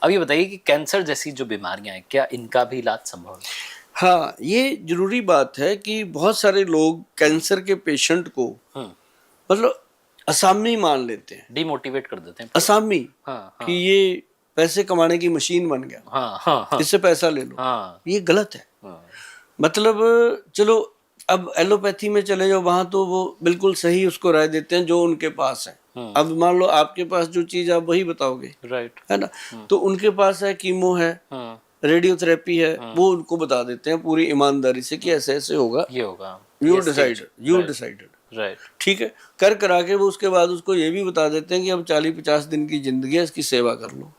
अब ये बताइए कि कैंसर जैसी जो बीमारियां हैं, क्या इनका भी इलाज संभव है? हाँ, ये जरूरी बात है कि बहुत सारे लोग कैंसर के पेशेंट को मतलब असामी मान लेते हैं, डिमोटिवेट कर देते हैं पूरा। असामी हाँ, कि हाँ, ये पैसे कमाने की मशीन बन गया, हाँ, हाँ, हाँ, इससे पैसा ले लो। हाँ, ये गलत है। हाँ, मतलब चलो अब एलोपैथी में चले जाओ, वहां तो वो बिल्कुल सही उसको राय देते हैं जो उनके पास है। अब मान लो आपके पास जो चीज आप वही बताओगे, राइट, है ना। तो उनके पास है कीमो है, रेडियोथेरेपी है, वो उनको बता देते हैं पूरी ईमानदारी से कि ऐसे ऐसे होगा, ये होगा, यू ये डिसाइडेड, यू डिसाइडेड, राइट, ठीक है। कर करा के वो उसके बाद उसको ये भी बता देते हैं कि अब 40-50 दिन की जिंदगी है, इसकी सेवा कर लो।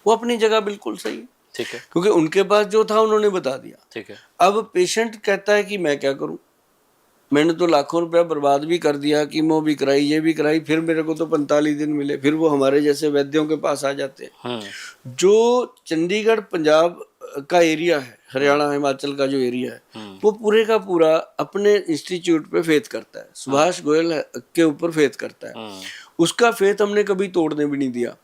वो अपनी जगह बिल्कुल सही है, ठीक है, क्योंकि उनके पास जो था उन्होंने बता दिया। ठीक है, अब पेशेंट कहता है कि मैं क्या करूं, मैंने तो लाखों रुपया बर्बाद भी कर दिया, कीमो भी कराई, ये भी कराई, फिर मेरे को तो 45 दिन मिले। फिर वो हमारे जैसे वैद्यों के पास आ जाते हैं। जो चंडीगढ़ पंजाब का एरिया है, हरियाणा हिमाचल का जो एरिया है, वो पूरे का पूरा अपने इंस्टीट्यूट पे फेथ करता है, सुभाष गोयल के ऊपर फेथ करता है। उसका फेथ हमने कभी तोड़ने भी नहीं दिया।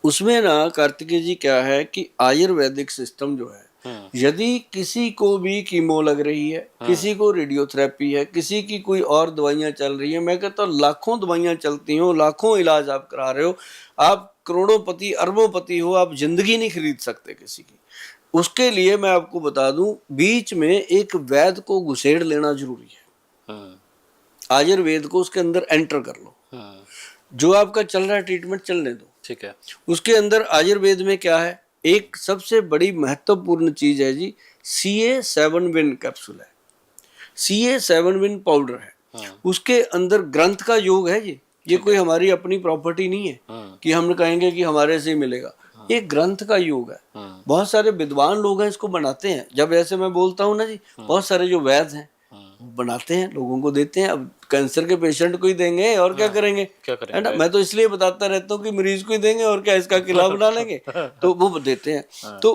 उसमें ना कार्तिकेय जी क्या है कि आयुर्वेदिक सिस्टम जो है, यदि किसी को भी कीमो लग रही है, किसी को रेडियोथेरेपी है, किसी की कोई और दवाइयां चल रही है, मैं कहता हूँ लाखों दवाइयां चलती हो, लाखों इलाज आप करा रहे हो, आप करोड़ोंपति अरबोंपति हो, आप जिंदगी नहीं खरीद सकते किसी की। उसके लिए मैं आपको बता दूं, बीच में एक वैद्य को घुसेड़ लेना जरूरी है। आयुर्वेद को उसके अंदर एंटर कर लो, जो आपका चल रहा है ट्रीटमेंट चलने दो, ठीक है। उसके अंदर आयुर्वेद में क्या है, एक सबसे बड़ी महत्वपूर्ण चीज है जी, CA7 विन कैप्सूल है, CA7 विन पाउडर है। उसके अंदर ग्रंथ का योग है जी, ये कोई हमारी अपनी प्रॉपर्टी नहीं है कि हम कहेंगे कि हमारे से ही मिलेगा। ये ग्रंथ का योग है। बहुत सारे विद्वान लोग हैं इसको बनाते हैं। जब ऐसे मैं बोलता हूँ ना जी, बहुत सारे जो वैद्य हैं बनाते हैं, लोगों को देते हैं। अब कैंसर के पेशेंट को ही देंगे और क्या करेंगे, है ना। मैं तो इसलिए बताता रहता हूँ कि मरीज को ही देंगे और क्या इसका किला बना लेंगे, तो वो देते हैं। तो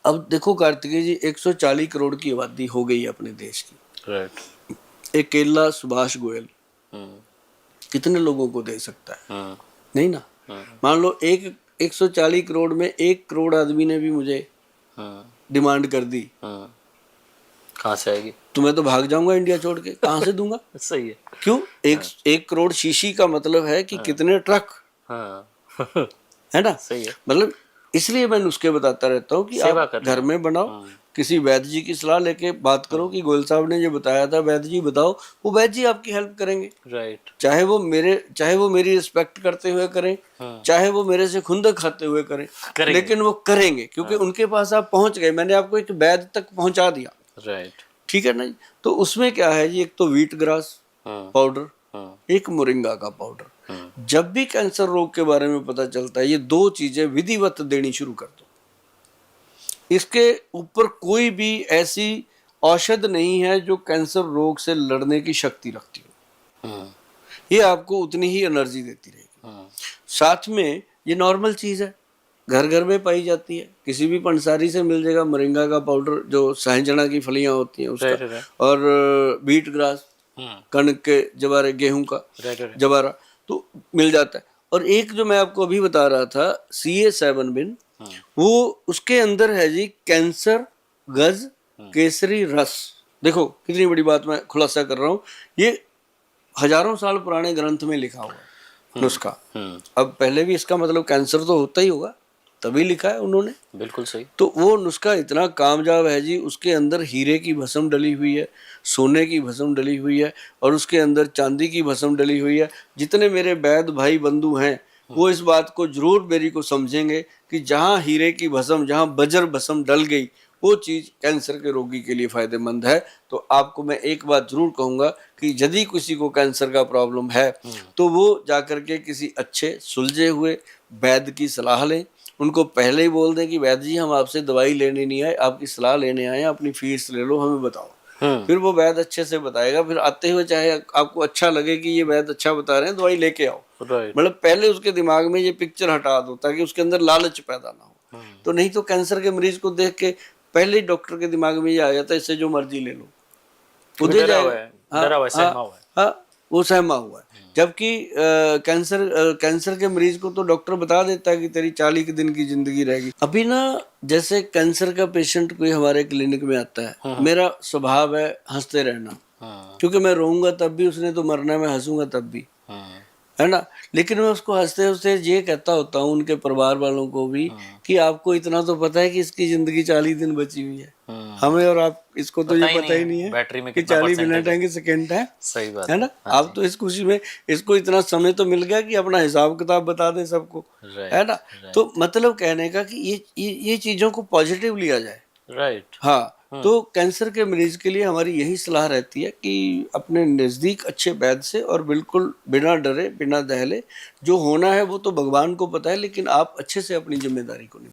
अब देखो कार्तिकेय जी, 140 करोड़ की आबादी हो गई है अपने देश की। राइट। अकेला सुभाष गोयल कितने लोगों को दे सकता है? नहीं ना। मान लो 140 करोड़ में 1 करोड़ आदमी ने भी मुझे डिमांड कर दी, कहाँ से आएगी? तो मैं तो भाग जाऊंगा इंडिया छोड़ के, कहाँ से दूंगा? सही है। क्यों? एक करोड़ शीशी का मतलब है कि कितने ट्रक, है ना। सही है। मतलब इसलिए मैं नुस्खे बताता रहता हूँ कि आप घर में बनाओ, किसी वैद्य जी की सलाह लेके बात करो कि गोयल साहब ने ये बताया था, वैद्य जी बताओ, वो वैद्य जी आपकी हेल्प करेंगे। राइट। चाहे वो मेरी रिस्पेक्ट करते हुए करें, चाहे वो मेरे से खुंदक खाते हुए करें, लेकिन वो करेंगे, क्योंकि उनके पास आप पहुंच गए, मैंने आपको एक वैद्य तक पहुंचा दिया। राइट, ठीक है ना जी। तो उसमें क्या है जी, एक तो व्हीट ग्रास पाउडर, एक मोरिंगा का पाउडर। जब भी कैंसर रोग के बारे में पता चलता है, ये 2 चीजें विधिवत देनी शुरू कर दो। इसके ऊपर कोई भी ऐसी औषध नहीं है जो कैंसर रोग से लड़ने की शक्ति रखती हो। ये आपको उतनी ही एनर्जी देती रहेगी। साथ में ये नॉर्मल चीज है, घर घर में पाई जाती है, किसी भी पंसारी से मिल जाएगा। मोरिंगा का पाउडर जो सहजना की फलियां होती हैं उसका, और व्हीट ग्रास, कणक के जवारे, गेहूं का जवारा, तो मिल जाता है। और एक जो मैं आपको अभी बता रहा था, CA7 बिन, वो उसके अंदर है जी कैंसर गज केसरी रस। देखो कितनी बड़ी बात मैं खुलासा कर रहा हूँ, ये हजारों साल पुराने ग्रंथ में लिखा हुआ है नुस्खा। अब पहले भी इसका मतलब कैंसर तो होता ही होगा, तभी लिखा है उन्होंने। बिल्कुल सही। तो वो नुस्खा इतना कामयाब है जी, उसके अंदर हीरे की भस्म डली हुई है, सोने की भस्म डली हुई है, और उसके अंदर चांदी की भस्म डली हुई है। जितने मेरे वैद्य भाई बंधु हैं वो इस बात को जरूर मेरी को समझेंगे कि जहाँ हीरे की भस्म, जहाँ वज्र भस्म डल गई, वो चीज कैंसर के रोगी के लिए फायदेमंद है। तो आपको मैं एक बात जरूर कहूंगा कि यदि किसी को कैंसर का प्रॉब्लम है तो वो जाकर के किसी अच्छे सुलझे हुए वैद्य की सलाह लें। उनको पहले ही बोल दें कि वैद्य जी हम आपसे दवाई लेने नहीं आए, आपकी सलाह लेने आए हैं, अपनी फीस ले लो, हमें बताओ। फिर वो वैद्य अच्छे से बताएगा। फिर आते हुए चाहे आपको अच्छा लगे कि ये वैद्य अच्छा बता रहे हैं, दवाई लेके आओ। मतलब पहले उसके दिमाग में ये पिक्चर हटा दो ताकि उसके अंदर लालच पैदा ना हो। तो नहीं तो कैंसर के मरीज को देख के पहले ही डॉक्टर के दिमाग में ये आ जाता है इससे जो मर्जी ले लो, वो दे जाएगा। हाँ, वो सहमा हुआ है। जबकि कैंसर के मरीज को तो डॉक्टर बता देता है कि तेरी 40 दिन की जिंदगी रहेगी। अभी ना जैसे कैंसर का पेशेंट कोई हमारे क्लिनिक में आता है, मेरा स्वभाव है हंसते रहना, क्योंकि मैं रोऊंगा तब भी, उसने तो मरना है, मैं हंसूंगा तब भी, है ना। लेकिन मैं उसको हंसते हंसते ये कहता होता हूँ उनके परिवार वालों को भी कि आपको इतना तो पता है कि इसकी जिंदगी 40 दिन बची हुई है, हमें और आप इसको तो ये पता ही नहीं है बैटरी में कि 40 मिनट है कि सेकेंड है। सही बात है ना। आप तो इस खुशी में इसको इतना समय तो मिल गया कि अपना हिसाब किताब बता दे सबको, है ना। तो मतलब कहने का कि ये चीजों को पॉजिटिव लिया जाए। राइट। हाँ, तो कैंसर के मरीज के लिए हमारी यही सलाह रहती है कि अपने नज़दीक अच्छे वैद्य से, और बिल्कुल बिना डरे बिना दहले, जो होना है वो तो भगवान को पता है, लेकिन आप अच्छे से अपनी जिम्मेदारी को निभाएं।